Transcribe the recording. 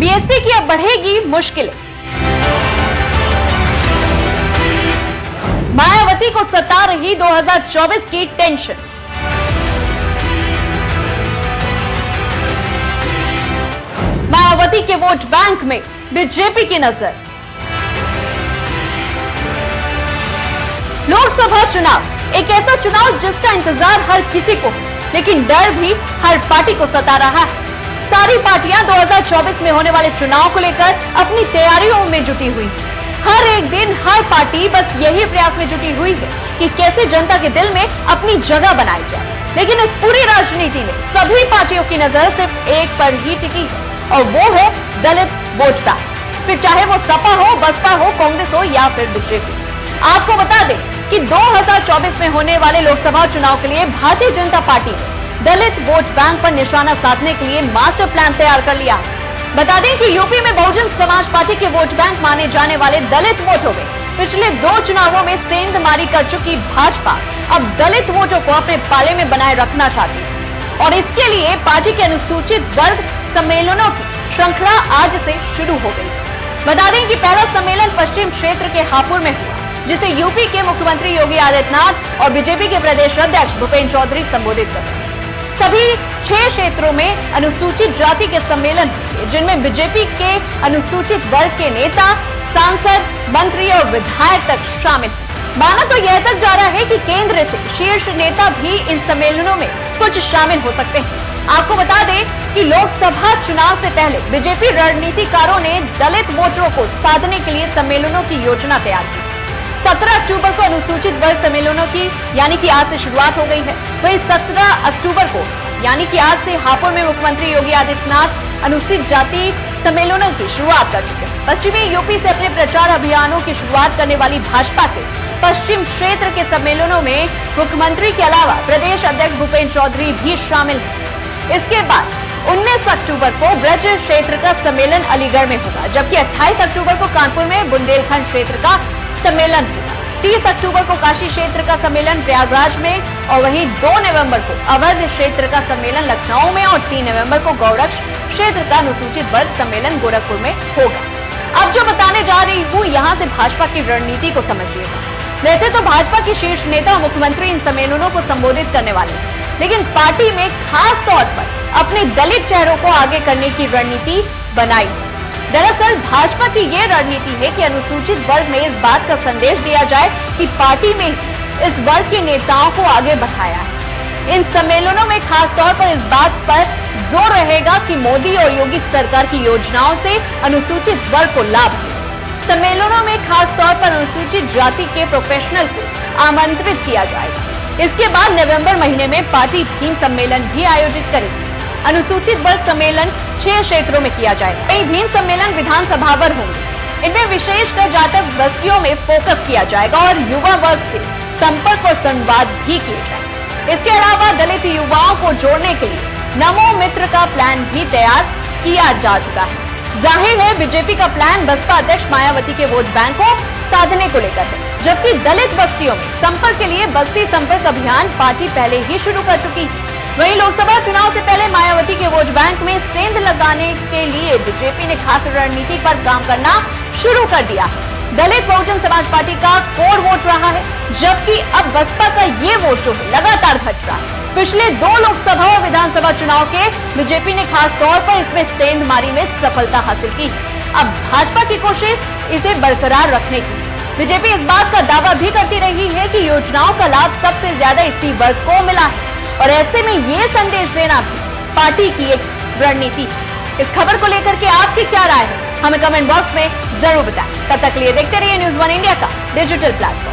BSP की अब बढ़ेगी मुश्किलें। मायावती को सता रही 2024 की टेंशन। मायावती के वोट बैंक में बीजेपी की नजर। लोकसभा चुनाव एक ऐसा चुनाव जिसका इंतजार हर किसी को, लेकिन डर भी हर पार्टी को सता रहा है। सारी पार्टियां 2024 में होने वाले चुनाव को लेकर अपनी तैयारियों में जुटी हुई है। हर एक दिन हर पार्टी बस यही प्रयास में जुटी हुई है कि कैसे जनता के दिल में अपनी जगह बनाई जाए। लेकिन इस पूरी राजनीति में सभी पार्टियों की नजर सिर्फ एक पर ही टिकी है, और वो है दलित वोट बैंक। फिर चाहे वो सपा हो, बसपा हो, कांग्रेस हो या फिर बीजेपी। आपको बता दें कि 2024 में होने वाले लोकसभा चुनाव के लिए भारतीय जनता पार्टी ने दलित वोट बैंक पर निशाना साधने के लिए मास्टर प्लान तैयार कर लिया। बता दें कि यूपी में बहुजन समाज पार्टी के वोट बैंक माने जाने वाले दलित वोटों में पिछले 2 चुनावों में सेंधमारी कर चुकी भाजपा अब दलित वोटों को अपने पाले में बनाए रखना चाहती है, और इसके लिए पार्टी के अनुसूचित वर्ग सम्मेलनों की श्रृंखला आज से शुरू हो गई। बता दें कि पहला सम्मेलन पश्चिम क्षेत्र के हापुड़ में हुआ, जिसे यूपी के मुख्यमंत्री योगी आदित्यनाथ और बीजेपी के प्रदेश अध्यक्ष भूपेंद्र चौधरी संबोधित कर रहे हैं। सभी 6 क्षेत्रों में अनुसूचित जाति के सम्मेलन हुए, जिनमें बीजेपी के अनुसूचित वर्ग के नेता, सांसद, मंत्री और विधायक तक शामिल। माना तो यह तक जा रहा है कि केंद्र से शीर्ष नेता भी इन सम्मेलनों में कुछ शामिल हो सकते हैं। आपको बता दें कि लोकसभा चुनाव से पहले बीजेपी रणनीतिकारों ने दलित वोटरों को साधने के लिए सम्मेलनों की योजना तैयार की। 17 अक्टूबर को अनुसूचित वर्ग सम्मेलनों की यानी कि आज से शुरुआत हो गई है। वहीं 17 अक्टूबर को यानी कि आज से हापुड़ में मुख्यमंत्री योगी आदित्यनाथ अनुसूचित जाति सम्मेलनों की शुरुआत कर चुके हैं। पश्चिमी यूपी से अपने प्रचार अभियानों की शुरुआत करने वाली भाजपा के पश्चिम क्षेत्र के सम्मेलनों में मुख्यमंत्री के अलावा प्रदेश अध्यक्ष भूपेंद्र चौधरी भी शामिल हैं। इसके बाद 19 अक्टूबर को ब्रज क्षेत्र का सम्मेलन अलीगढ़ में होगा, जबकि 28 अक्टूबर को कानपुर में बुंदेलखंड क्षेत्र का सम्मेलन होगा। 30 अक्टूबर को काशी क्षेत्र का सम्मेलन प्रयागराज में, और वहीं 2 नवंबर को अवध क्षेत्र का सम्मेलन लखनऊ में, और 3 नवंबर को गौड़क्ष क्षेत्र का अनुसूचित वर्ग सम्मेलन गोरखपुर में होगा। अब जो बताने जा रही हूँ, यहाँ से भाजपा की रणनीति को समझिएगा। वैसे तो भाजपा के शीर्ष नेता और मुख्यमंत्री इन सम्मेलनों को संबोधित करने वाले हैं, लेकिन पार्टी में खास तौर पर अपने दलित चेहरों को आगे करने की रणनीति बनाई। दरअसल भाजपा की ये रणनीति है कि अनुसूचित वर्ग में इस बात का संदेश दिया जाए कि पार्टी में इस वर्ग के नेताओं को आगे बढ़ाया है। इन सम्मेलनों में खास तौर पर इस बात पर जोर रहेगा कि मोदी और योगी सरकार की योजनाओं से अनुसूचित वर्ग को लाभ है। सम्मेलनों में खास तौर पर अनुसूचित जाति के प्रोफेशनल को आमंत्रित किया जाएगा। इसके बाद नवंबर महीने में पार्टी भीम सम्मेलन भी आयोजित करेगी। अनुसूचित वर्ग सम्मेलन 6 क्षेत्रों में किया जाएगा। कई भीम सम्मेलन विधानसभावर होंगे। इनमें विशेषकर जाटव बस्तियों में फोकस किया जाएगा और युवा वर्ग से संपर्क और संवाद भी किए जाएंगे। इसके अलावा दलित युवाओं को जोड़ने के लिए नमो मित्र का प्लान भी तैयार किया जा चुका है। जाहिर है बीजेपी का प्लान बसपा अध्यक्ष मायावती के वोट बैंक को साधने को लेकर है, जबकि दलित बस्तियों में संपर्क के लिए बस्ती संपर्क अभियान पार्टी पहले ही शुरू कर चुकी है। वहीं लोकसभा चुनाव से पहले मायावती के वोट बैंक में सेंध लगाने के लिए बीजेपी ने खास रणनीति पर काम करना शुरू कर दिया है। दलित बहुजन समाज पार्टी का कोर वोट रहा है, जबकि अब बसपा का ये वोट जो है लगातार घट रहा है। पिछले 2 लोकसभा और विधानसभा चुनाव के बीजेपी ने खास तौर पर इसमें सेंधमारी में सफलता हासिल की। अब भाजपा की कोशिश इसे बरकरार रखने की। बीजेपी इस बात का दावा भी करती रही है कि योजनाओं का लाभ सबसे ज्यादा इसी वर्ग को मिला है, और ऐसे में ये संदेश देना भी पार्टी की एक रणनीति है। इस खबर को लेकर के आपकी क्या राय है, हमें कमेंट बॉक्स में जरूर बताएं। तब तक लिए देखते रहिए न्यूज़ 1 इंडिया का डिजिटल प्लेटफॉर्म।